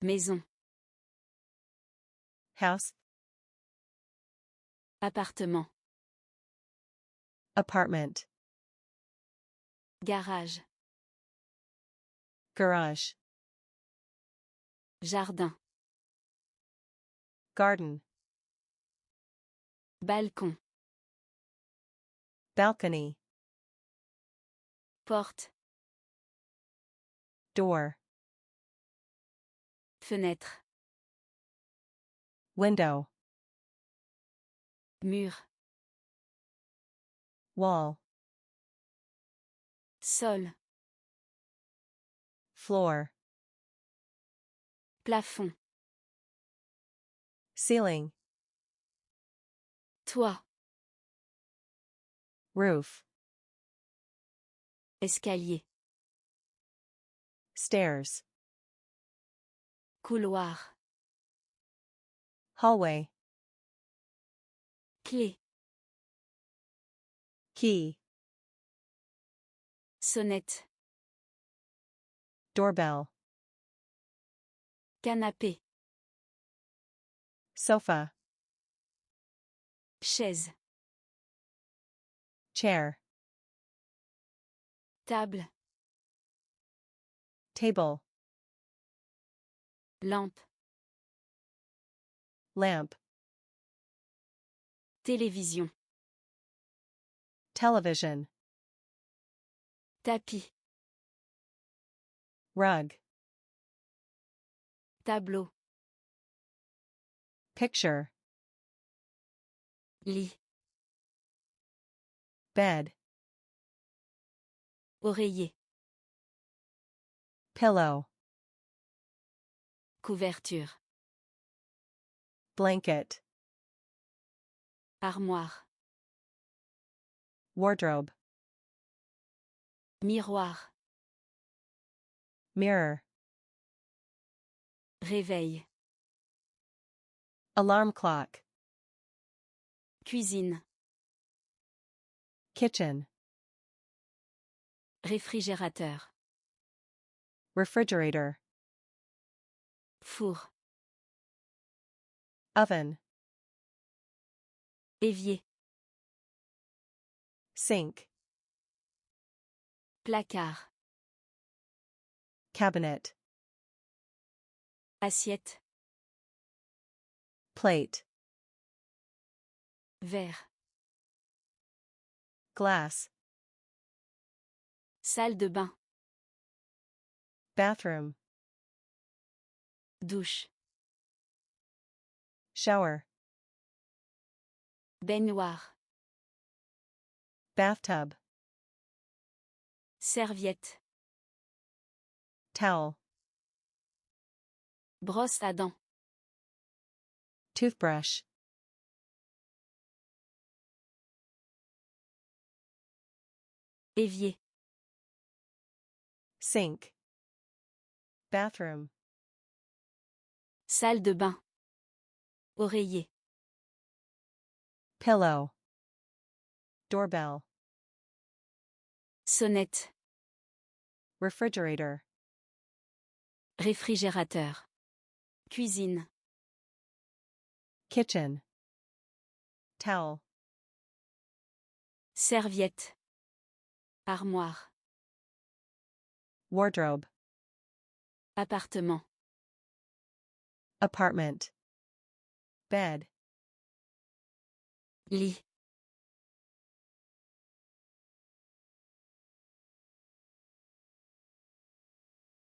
Maison. House. Appartement. Apartment. Garage. Garage. Jardin. Garden. Balcon. Balcony. Porte. Door. Fenêtre. Window. Mur. Wall. Sol. Floor. Plafond. Ceiling. Toit. Roof. Escalier. Stairs. Couloir. Hallway. Clé. Key. Sonnette. Doorbell. Canapé. Sofa. Chaise. Chair. Table. Table. Lampe. Lamp. Télévision. Television. Tapis. Rug. Tableau. Picture. Lit. Bed. Oreiller. Pillow. Couverture. Blanket. Armoire. Wardrobe. Miroir. Mirror. Réveil. Alarm clock. Cuisine. Kitchen. Réfrigérateur. Refrigerator. Four. Oven. Évier. Sink. Placard. Cabinet. Assiette. Plate. Verre. Glass. Salle de bain. Bathroom. Douche. Shower. Baignoire. Bathtub. Serviette. Towel. Brosse à dents. Toothbrush. Évier. Sink. Bathroom. Salle de bain. Oreiller. Pillow. Doorbell. Sonnette. Refrigerator. Réfrigérateur. Cuisine. Kitchen. Towel. Serviette. Armoire. Wardrobe. Appartement. Apartment. Bed. Lit.